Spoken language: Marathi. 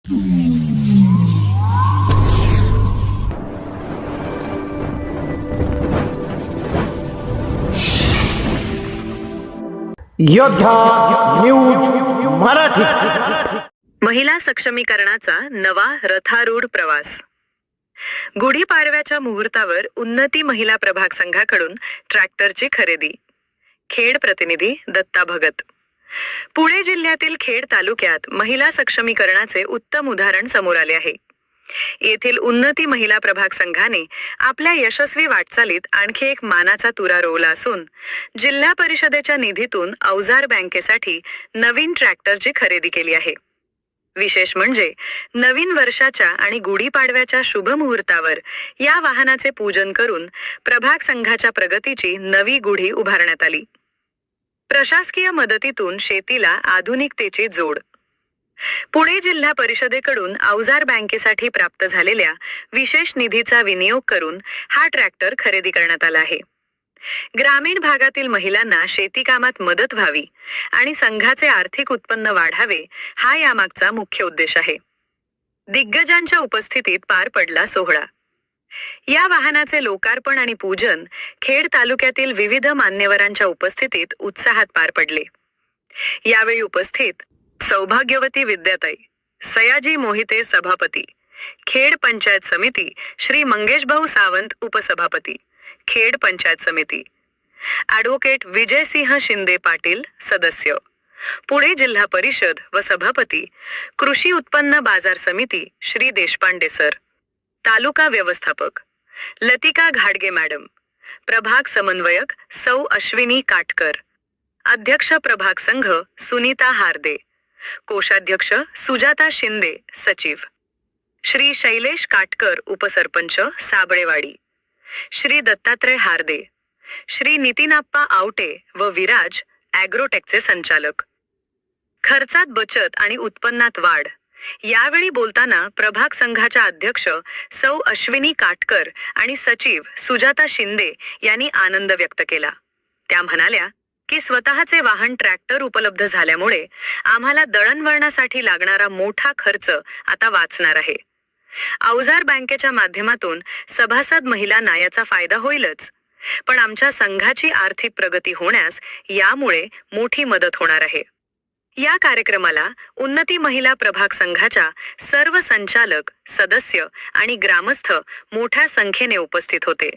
योद्धा न्यूज मराठी। महिला सक्षमीकरणाचा नवा रथारूढ प्रवास। गुढीपाडव्याच्या मुहूर्तावर उन्नती महिला प्रभाग संघाकडून ट्रॅक्टरची खरेदी। खेड प्रतिनिधी दत्ता भगत। पुणे जिल्ह्यातील खेड तालुक्यात महिला सक्षमीकरणाचे उत्तम उदाहरण समोर आले आहे। येथील उन्नती महिला प्रभाग संघाने आपल्या यशस्वी वाटचालीत आणखी एक मानाचा तुरा रोवला असून जिल्हा परिषदेच्या निधीतून अवजार बँकेसाठी नवीन ट्रॅक्टरची खरेदी केली आहे। विशेष म्हणजे नवीन वर्षाच्या आणि गुढीपाडव्याच्या शुभ मुहूर्तावर या वाहनाचे पूजन करून प्रभाग संघाच्या प्रगतीची नवी गुढी उभारण्यात आली। प्रशासकीय मदतीतून शेतीला आधुनिकतेची जोड। पुणे जिल्हा परिषदेकडून अवजार बँकेसाठी प्राप्त झालेल्या विशेष निधीचा विनियोग करून हा ट्रॅक्टर खरेदी करण्यात आला आहे। ग्रामीण भागातील महिलांना शेती कामात मदत व्हावी आणि संघाचे आर्थिक उत्पन्न वाढावे हा यामागचा मुख्य उद्देश आहे। दिग्गजांच्या उपस्थितीत पार पडला सोहळा। या वाहनाचे लोकार्पण आणि पूजन खेड तालुक्यातील विविध मान्यवरांच्या उपस्थितीत उत्साहात पार पडले। यावेळी उपस्थित सौभाग्यवती विद्याताई, सयाजी मोहिते सभापती, खेड पंचायत समिती श्री मंगेशभाऊ सावंत उपसभापती, खेड पंचायत समिती, ॲडव्होकेट विजयसिंह शिंदे पाटील सदस्य, पुणे जिल्हा परिषद व सभापती, कृषी उत्पन्न बाजार समिती श्री देशपांडे सर, तालुका व्यवस्थापक लतिका घाडगे मॅडम, प्रभाग समन्वयक सौ अश्विनी काटकर, अध्यक्ष प्रभाग संघ सुनीता हार्दे, कोषाध्यक्ष सुजाता शिंदे सचिव, श्री शैलेश काटकर उपसरपंच साबळेवाडी, श्री दत्तात्रय हार्दे, श्री नितीनाप्पा आवटे व विराज ॲग्रोटेकचे संचालक। खर्चात बचत आणि उत्पन्नात वाढ। यावेळी बोलताना प्रभाग संघाच्या अध्यक्ष सौ अश्विनी काटकर आणि सचिव सुजाता शिंदे यांनी आनंद व्यक्त केला। त्या म्हणाल्या की स्वतःचे वाहन ट्रॅक्टर उपलब्ध झाल्यामुळे आम्हाला दळणवळणासाठी लागणारा मोठा खर्च आता वाचणार आहे। अवजार बँकेच्या माध्यमातून सभासद महिलांना याचा फायदा होईलच, पण आमच्या संघाची आर्थिक प्रगती होण्यास यामुळे मोठी मदत होणार आहे। या कार्यक्रमाला उन्नती महिला प्रभाग संघाच्या सर्व संचालक, सदस्य आणि ग्रामस्थ मोठ्या संख्येने उपस्थित होते।